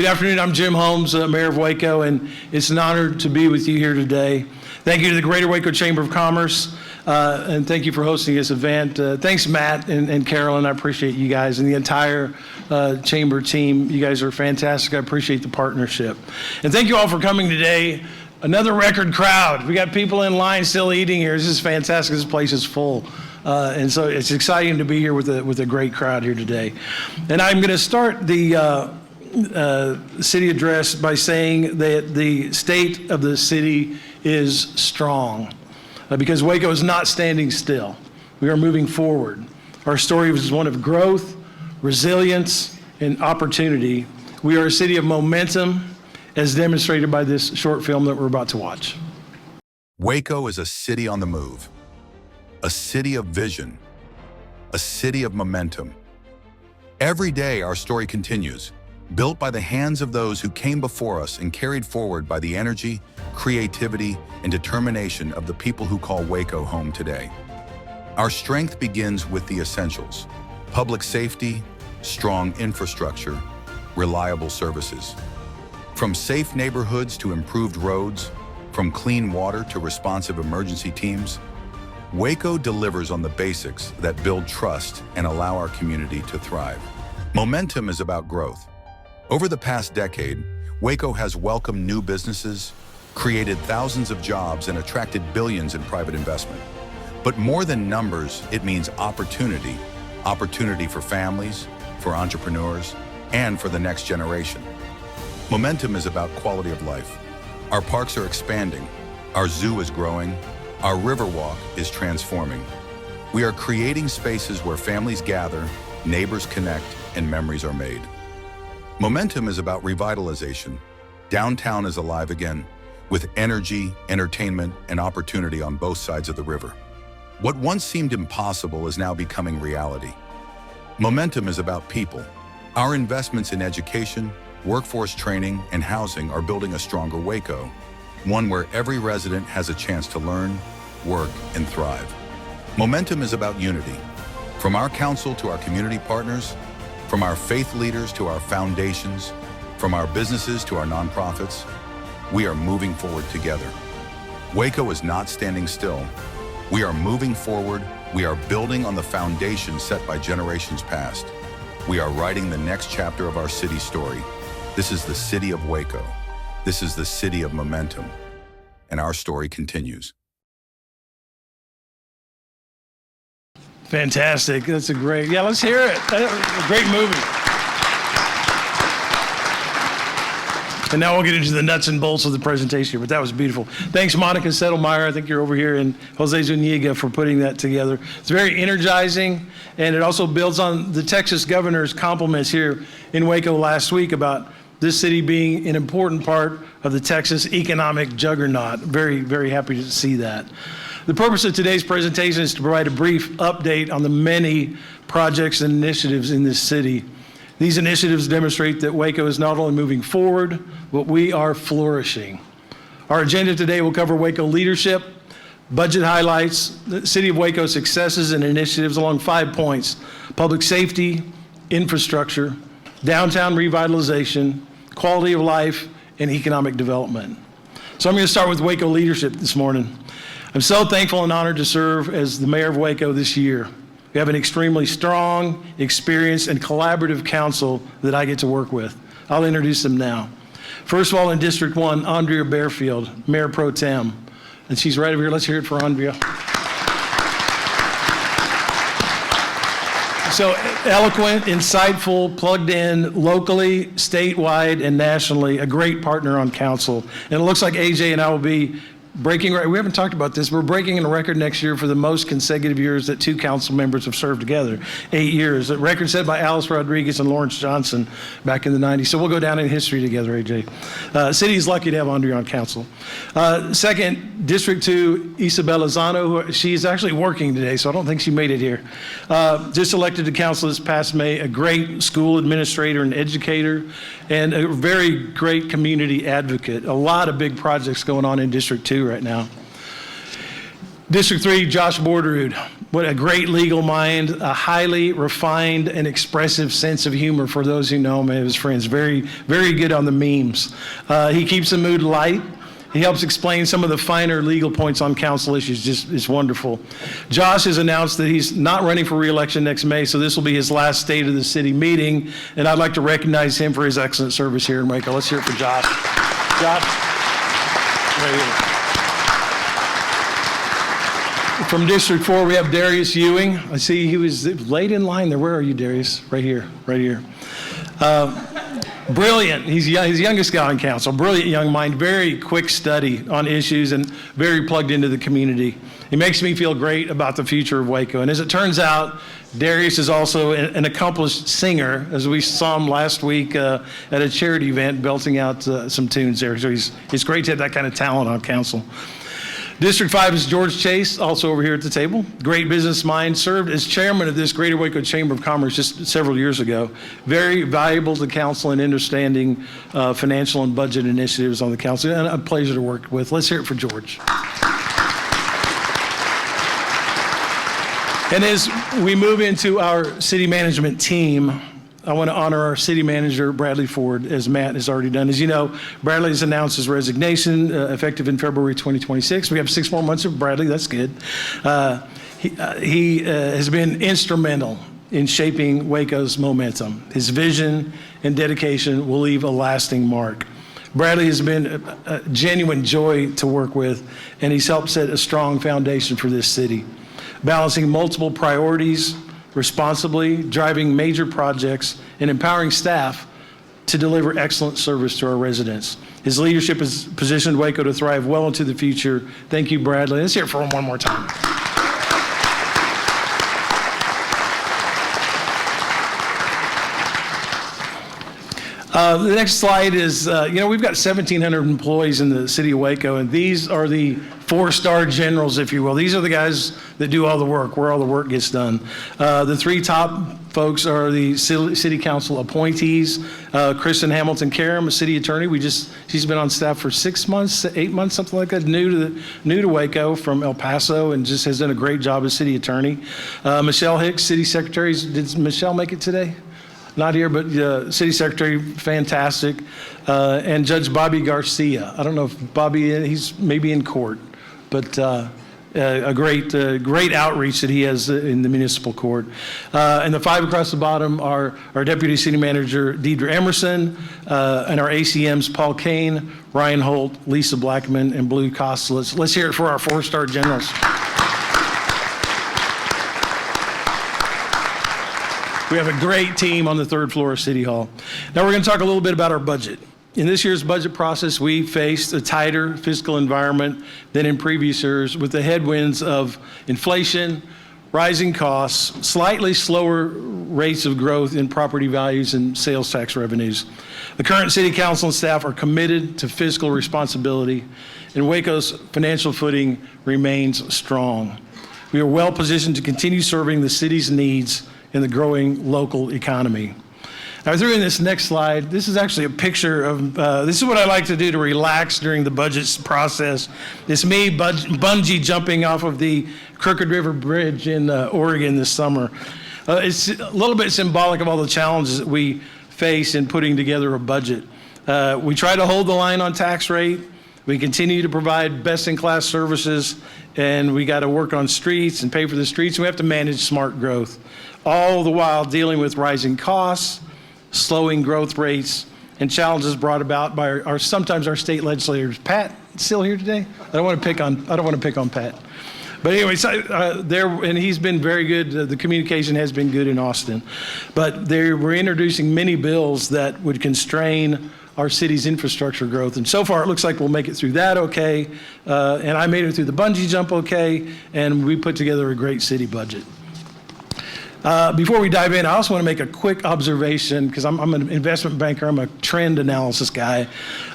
Good afternoon. I'm Jim Holmes, Mayor of Waco, and it's an honor to be with you here today. Thank you to the Greater Waco Chamber of Commerce, and thank you for hosting this event. Thanks, Matt and Carolyn. I appreciate you guys and the entire Chamber team. You guys are fantastic. I appreciate the partnership. And thank you all for coming today. Another record crowd. We got people in line still eating here. This is fantastic. This place is full. And so it's exciting to be here with a great crowd here today. And I'm going to start the city address by saying that the state of the city is strong because Waco is not standing still. We are moving forward. Our story is one of growth, resilience, and opportunity. We are a city of momentum, as demonstrated by this short film that we're about to watch. Waco is a city on the move, a city of vision, a city of momentum. Every day our story continues, built by the hands of those who came before us and carried forward by the energy, creativity, and determination of the people who call Waco home today. Our strength begins with the essentials: public safety, strong infrastructure, reliable services. From safe neighborhoods to improved roads, from clean water to responsive emergency teams, Waco delivers on the basics that build trust and allow our community to thrive. Momentum is about growth. Over the past decade, Waco has welcomed new businesses, created thousands of jobs, and attracted billions in private investment. But more than numbers, it means opportunity. Opportunity for families, for entrepreneurs, and for the next generation. Momentum is about quality of life. Our parks are expanding, our zoo is growing, our Riverwalk is transforming. We are creating spaces where families gather, neighbors connect, and memories are made. Momentum is about revitalization. Downtown is alive again, with energy, entertainment, and opportunity on both sides of the river. What once seemed impossible is now becoming reality. Momentum is about people. Our investments in education, workforce training, and housing are building a stronger Waco, one where every resident has a chance to learn, work, and thrive. Momentum is about unity. From our council to our community partners, from our faith leaders to our foundations, from our businesses to our nonprofits, we are moving forward together. Waco is not standing still. We are moving forward. We are building on the foundation set by generations past. We are writing the next chapter of our city story. This is the city of Waco. This is the city of momentum. And our story continues. Fantastic. That's a great, let's hear it. A great movie. And now we'll get into the nuts and bolts of the presentation, but that was beautiful. Thanks, Monica Settlemeyer. I think you're over here, and Jose Zuniga for putting that together. It's very energizing, and it also builds on the Texas governor's compliments here in Waco last week about this city being an important part of the Texas economic juggernaut. Very, very happy to see that. The purpose of today's presentation is to provide a brief update on the many projects and initiatives in this city. These initiatives demonstrate that Waco is not only moving forward, but we are flourishing. Our agenda today will cover Waco leadership, budget highlights, the City of Waco successes and initiatives along 5 points: public safety, infrastructure, downtown revitalization, quality of life, and economic development. So I'm going to start with Waco leadership this morning. I'm so thankful and honored to serve as the mayor of Waco this year. We have an extremely strong, experienced, and collaborative council that I get to work with. I'll introduce them now. First of all, in District 1, Andrea Bearfield, Mayor Pro Tem. And she's right over here. Let's hear it for Andrea. So eloquent, insightful, plugged in locally, statewide, and nationally, a great partner on council. And it looks like AJ and I will be breaking, we haven't talked about this, we're breaking a record next year for the most consecutive years that two council members have served together, 8 years. A record set by Alice Rodriguez and Lawrence Johnson back in the 90s. So we'll go down in history together, AJ. City is lucky to have Andrea on council. Second, District 2, Isabella Zano, she's actually working today, so I don't think she made it here. Just elected to council this past May, a great school administrator and educator, and a very great community advocate. A lot of big projects going on in District 2 right now. District 3, Josh Borderud. What a great legal mind, a highly refined and expressive sense of humor for those who know him and his friends. Very, very good on the memes. He keeps the mood light. He helps explain some of the finer legal points on council issues. Just, it's wonderful. Josh has announced that he's not running for re-election next May, so this will be his last State of the City meeting, and I'd like to recognize him for his excellent service here in Waco. Let's hear it for Josh. Josh, right here. From District 4, we have Darius Ewing. I see he was late in line there. Where are you, Darius? Right here, right here. Brilliant. He's the youngest guy on council. Brilliant young mind, very quick study on issues and very plugged into the community. He makes me feel great about the future of Waco. And as it turns out, Darius is also an accomplished singer, as we saw him last week at a charity event belting out some tunes there. So it's great to have that kind of talent on council. District 5 is George Chase, also over here at the table. Great business mind, served as chairman of this Greater Waco Chamber of Commerce just several years ago. Very valuable to council in understanding financial and budget initiatives on the council, and a pleasure to work with. Let's hear it for George. And as we move into our city management team, I want to honor our city manager, Bradley Ford, as Matt has already done. As you know, Bradley has announced his resignation effective in February 2026. We have 6 more months of Bradley. That's good. He has been instrumental in shaping Waco's momentum. His vision and dedication will leave a lasting mark. Bradley has been a genuine joy to work with, and he's helped set a strong foundation for this city, balancing multiple priorities responsibly, driving major projects, and empowering staff to deliver excellent service to our residents. His leadership has positioned Waco to thrive well into the future. Thank you, Bradley. Let's hear it for him one more time. The next slide is, we've got 1,700 employees in the city of Waco, and these are the 4-star generals, if you will. These are the guys that do all the work, where all the work gets done. The 3 top folks are the city council appointees. Kristen Hamilton Karam, a city attorney. She's been on staff for 6 months, 8 months, something like that, new to Waco from El Paso, and just has done a great job as city attorney. Michelle Hicks, city secretary. Did Michelle make it today? Not here, but city secretary, fantastic. And Judge Bobby Garcia. I don't know if Bobby, he's maybe in court, but a great outreach that he has in the municipal court. And the 5 across the bottom are our deputy city manager, Deidre Emerson, and our ACMs, Paul Kane, Ryan Holt, Lisa Blackman, and Blue Costa. Let's hear it for our 4-star generals. We have a great team on the 3rd floor of City Hall. Now we're going to talk a little bit about our budget. In this year's budget process, we faced a tighter fiscal environment than in previous years with the headwinds of inflation, rising costs, slightly slower rates of growth in property values and sales tax revenues. The current city council and staff are committed to fiscal responsibility, and Waco's financial footing remains strong. We are well positioned to continue serving the city's needs in the growing local economy. Now, I threw in this next slide. This is actually a picture of, this is what I like to do to relax during the budget process. It's me bungee jumping off of the Crooked River Bridge in Oregon this summer. It's a little bit symbolic of all the challenges that we face in putting together a budget. We try to hold the line on tax rate. We continue to provide best-in-class services, and we got to work on streets and pay for the streets, and we have to manage smart growth, all the while dealing with rising costs, slowing growth rates, and challenges brought about by sometimes our state legislators. Pat still here today? I don't want to pick on Pat. But anyway, and he's been very good. The communication has been good in Austin. But they were introducing many bills that would constrain our city's infrastructure growth. And so far, it looks like we'll make it through that okay. And I made it through the bungee jump okay. And we put together a great city budget. Before we dive in, I also want to make a quick observation, because I'm an investment banker, I'm a trend analysis guy.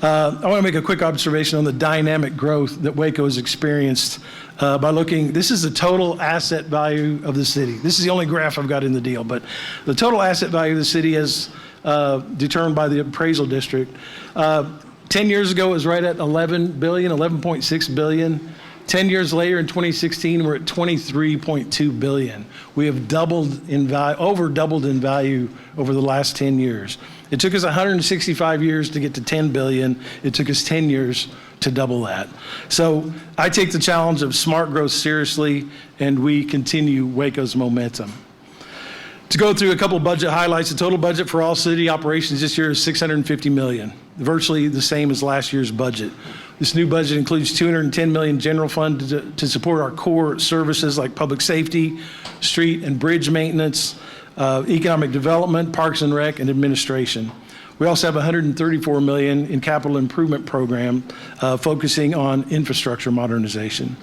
I want to make a quick observation on the dynamic growth that Waco has experienced by looking. This is the total asset value of the city. This is the only graph I've got in the deal, but the total asset value of the city is determined by the appraisal district. 10 years ago, it was right at 11 billion, 11.6 billion. 10 years later, in 2016, we're at $23.2 billion. We have over doubled in value over the last 10 years. It took us 165 years to get to 10 billion. It took us 10 years to double that. So I take the challenge of smart growth seriously, and we continue Waco's momentum. To go through a couple of budget highlights, the total budget for all city operations this year is $650 million, virtually the same as last year's budget. This new budget includes $210 million general fund to support our core services like public safety, street and bridge maintenance, economic development, parks and rec, and administration. We also have $134 million in capital improvement program focusing on infrastructure modernization.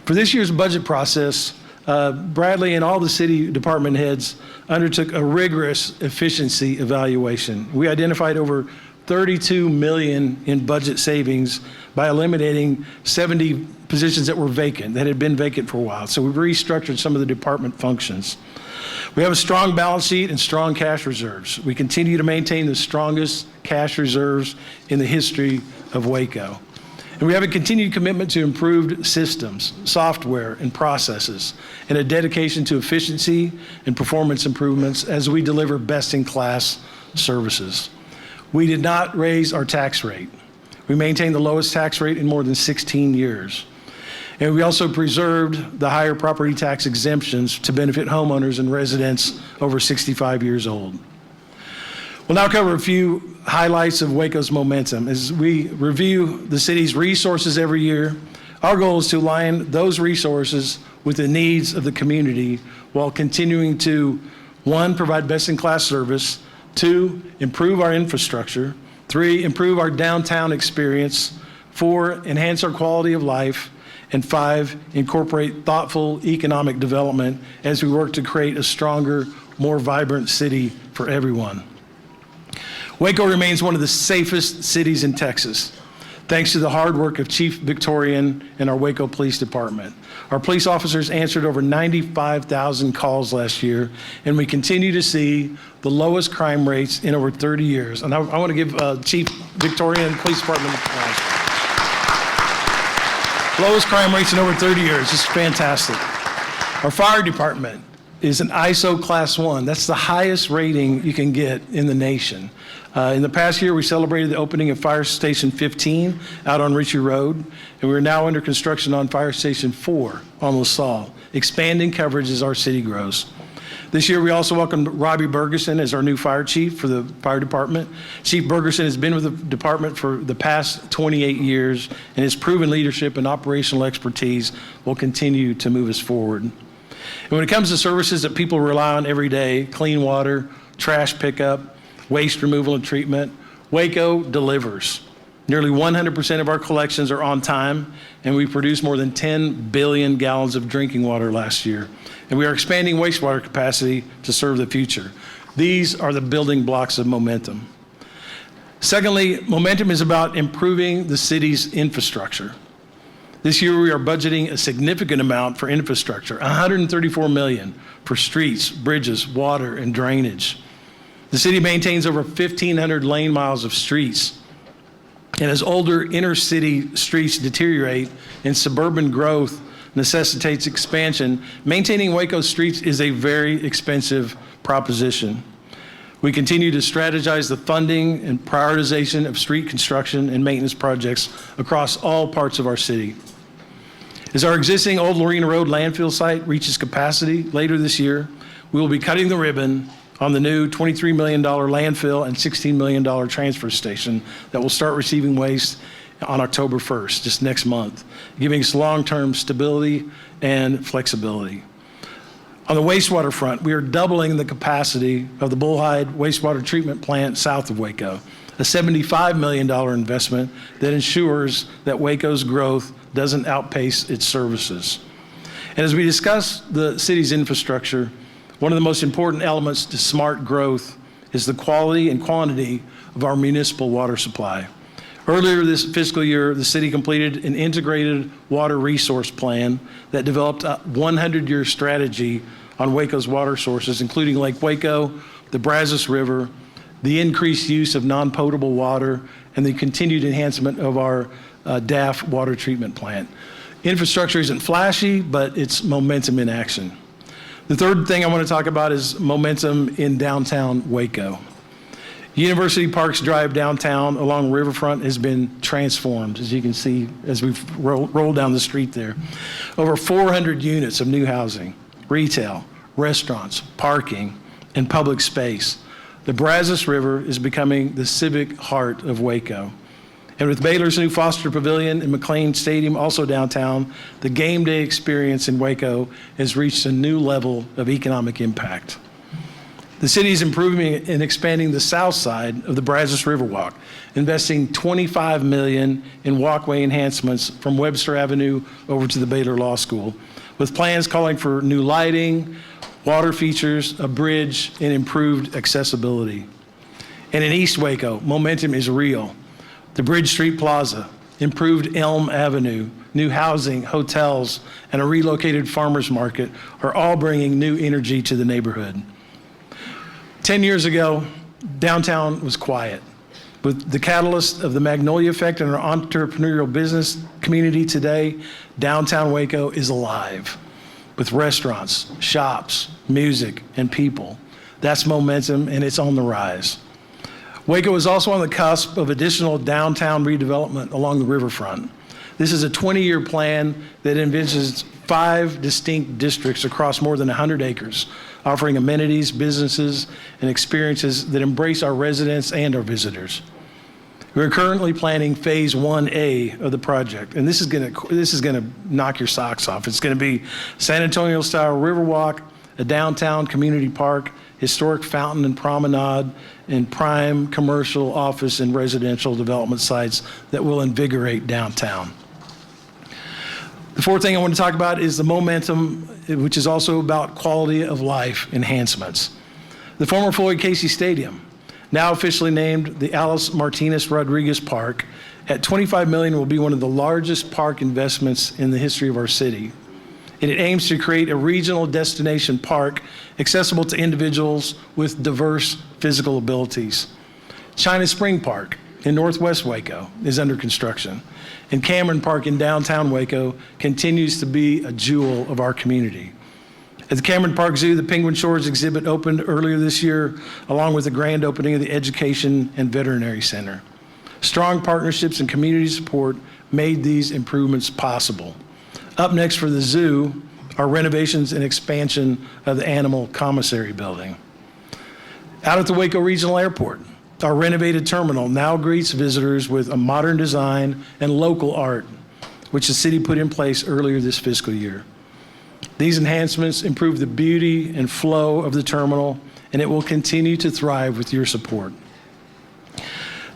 For this year's budget process, Bradley and all the city department heads undertook a rigorous efficiency evaluation. We identified over $32 million in budget savings by eliminating 70 positions that were vacant, that had been vacant for a while. So we've restructured some of the department functions. We have a strong balance sheet and strong cash reserves. We continue to maintain the strongest cash reserves in the history of Waco. And we have a continued commitment to improved systems, software, and processes, and a dedication to efficiency and performance improvements as we deliver best-in-class services. We did not raise our tax rate. We maintained the lowest tax rate in more than 16 years. And we also preserved the higher property tax exemptions to benefit homeowners and residents over 65 years old. We'll now cover a few highlights of Waco's momentum. As we review the city's resources every year, our goal is to align those resources with the needs of the community while continuing to, 1, provide best-in-class service, 2, improve our infrastructure, 3, improve our downtown experience, 4, enhance our quality of life, and 5, incorporate thoughtful economic development as we work to create a stronger, more vibrant city for everyone. Waco remains one of the safest cities in Texas, thanks to the hard work of Chief Victorian and our Waco Police Department. Our police officers answered over 95,000 calls last year, and we continue to see the lowest crime rates in over 30 years. And I want to give Chief Victorian Police Department applause. Lowest crime rates in over 30 years. It's fantastic. Our fire department is an ISO Class 1. That's the highest rating you can get in the nation. In the past year, we celebrated the opening of Fire Station 15 out on Ritchie Road, and we're now under construction on Fire Station 4 on LaSalle, expanding coverage as our city grows. This year, we also welcomed Robbie Bergeson as our new fire chief for the fire department. Chief Bergeson has been with the department for the past 28 years, and his proven leadership and operational expertise will continue to move us forward. And when it comes to services that people rely on every day, clean water, trash pickup, waste removal and treatment, Waco delivers. Nearly 100% of our collections are on time, and we produced more than 10 billion gallons of drinking water last year. And we are expanding wastewater capacity to serve the future. These are the building blocks of momentum. Secondly, momentum is about improving the city's infrastructure. This year, we are budgeting a significant amount for infrastructure, $134 million for streets, bridges, water, and drainage. The city maintains over 1,500 lane miles of streets. And as older inner city streets deteriorate and suburban growth necessitates expansion, maintaining Waco streets is a very expensive proposition. We continue to strategize the funding and prioritization of street construction and maintenance projects across all parts of our city. As our existing Old Lorena Road landfill site reaches capacity later this year, we will be cutting the ribbon on the new $23 million landfill and $16 million transfer station that will start receiving waste on October 1st, just next month, giving us long-term stability and flexibility. On the wastewater front, we are doubling the capacity of the Bullhide wastewater treatment plant south of Waco, a $75 million investment that ensures that Waco's growth doesn't outpace its services. And as we discuss the city's infrastructure, one of the most important elements to smart growth is the quality and quantity of our municipal water supply. Earlier this fiscal year, the city completed an integrated water resource plan that developed a 100-year strategy on Waco's water sources, including Lake Waco, the Brazos River, the increased use of non-potable water, and the continued enhancement of our DAF water treatment plant. Infrastructure isn't flashy, but it's momentum in action. The third thing I want to talk about is momentum in downtown Waco. University Park's drive downtown along Riverfront has been transformed, as you can see as we've rolled down the street there. Over 400 units of new housing, retail, restaurants, parking, and public space. The Brazos River is becoming the civic heart of Waco. And with Baylor's new Foster Pavilion and McLean Stadium also downtown, the game day experience in Waco has reached a new level of economic impact. The city is improving and expanding the south side of the Brazos Riverwalk, investing $25 million in walkway enhancements from Webster Avenue over to the Baylor Law School, with plans calling for new lighting, water features, a bridge, and improved accessibility. And in East Waco, momentum is real. The Bridge Street Plaza, improved Elm Avenue, new housing, hotels, and a relocated farmers market are all bringing new energy to the neighborhood. 10 years ago, downtown was quiet. With the catalyst of the Magnolia Effect in our entrepreneurial business community today, downtown Waco is alive with restaurants, shops, music, and people. That's momentum, and it's on the rise. Waco is also on the cusp of additional downtown redevelopment along the riverfront. This is a 20-year plan that envisions 5 distinct districts across more than 100 acres, offering amenities, businesses, and experiences that embrace our residents and our visitors. We're currently planning phase 1A of the project, and this is gonna knock your socks off. It's gonna be San Antonio-style Riverwalk, a downtown community park, historic fountain and promenade, and prime commercial, office, and residential development sites that will invigorate downtown. The fourth thing I want to talk about is the momentum, which is also about quality of life enhancements. The former Floyd Casey Stadium, now officially named the Alice Martinez Rodriguez Park, at $25 million will be one of the largest park investments in the history of our city. And it aims to create a regional destination park accessible to individuals with diverse physical abilities. China Spring Park in Northwest Waco is under construction, and Cameron Park in downtown Waco continues to be a jewel of our community. At the Cameron Park Zoo, the Penguin Shores exhibit opened earlier this year, along with the grand opening of the Education and Veterinary Center. Strong partnerships and community support made these improvements possible. Up next for the zoo are renovations and expansion of the Animal Commissary Building. Out at the Waco Regional Airport, our renovated terminal now greets visitors with a modern design and local art, which the city put in place earlier this fiscal year. These enhancements improve the beauty and flow of the terminal, and it will continue to thrive with your support.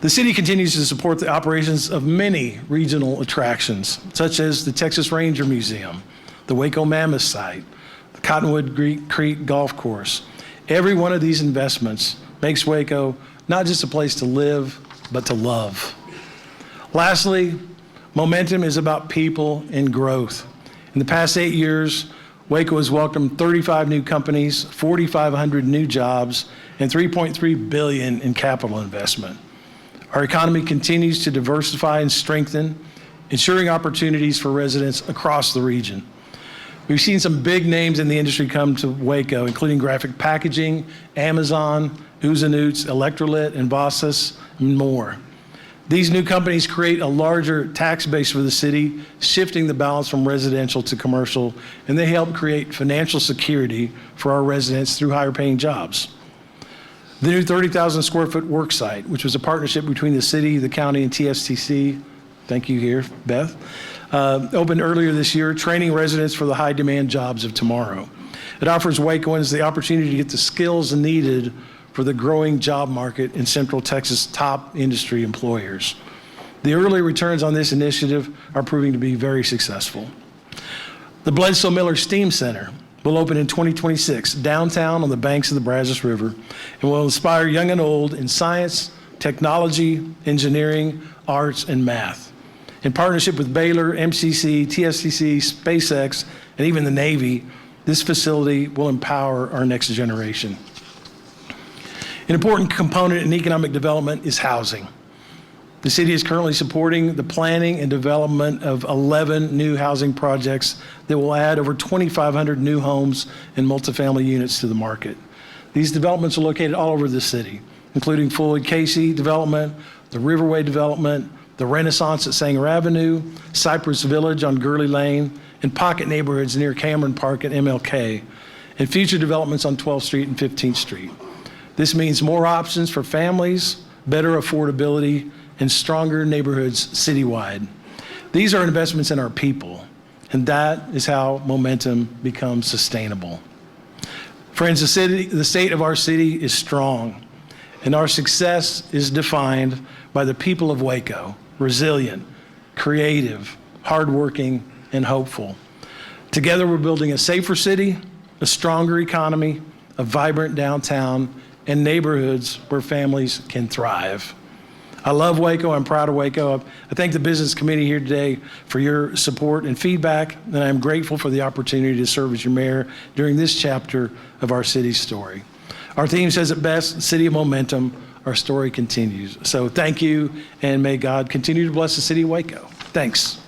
The city continues to support the operations of many regional attractions, such as the Texas Ranger Museum, the Waco Mammoth Site, the Cottonwood Creek Golf Course. Every one of these investments makes Waco not just a place to live, but to love. Lastly, momentum is about people and growth. In the past 8 years, Waco has welcomed 35 new companies, 4,500 new jobs, and $3.3 billion in capital investment. Our economy continues to diversify and strengthen, ensuring opportunities for residents across the region. We've seen some big names in the industry come to Waco, including Graphic Packaging, Amazon, Uzanoots, Electrolit, and Vossas, and more. These new companies create a larger tax base for the city, shifting the balance from residential to commercial, and they help create financial security for our residents through higher paying jobs. The new 30,000 square foot work site, which was a partnership between the city, the county, and TSTC, thank you here, Beth, opened earlier this year, training residents for the high demand jobs of tomorrow. It offers Wacoans the opportunity to get the skills needed for the growing job market in Central Texas' top industry employers. The early returns on this initiative are proving to be very successful. The Bledsoe Miller Steam Center will open in 2026 downtown on the banks of the Brazos River and will inspire young and old in science, technology, engineering, arts, and math. In partnership with Baylor, MCC, TSTC, SpaceX, and even the Navy, this facility will empower our next generation. An important component in economic development is housing. The city is currently supporting the planning and development of 11 new housing projects that will add over 2,500 new homes and multifamily units to the market. These developments are located all over the city, including Floyd Casey development, the Riverway development, the Renaissance at Sanger Avenue, Cypress Village on Gurley Lane, and pocket neighborhoods near Cameron Park and MLK, and future developments on 12th Street and 15th Street. This means more options for families, better affordability, and stronger neighborhoods citywide. These are investments in our people, and that is how momentum becomes sustainable. Friends, the state of our city is strong, and our success is defined by the people of Waco, resilient, creative, hardworking, and hopeful. Together, we're building a safer city, a stronger economy, a vibrant downtown, and neighborhoods where families can thrive. I love Waco. I'm proud of Waco. I thank the business committee here today for your support and feedback, and I'm grateful for the opportunity to serve as your mayor during this chapter of our city's story. Our theme says it best, City of Momentum, our story continues. So thank you, and may God continue to bless the city of Waco. Thanks.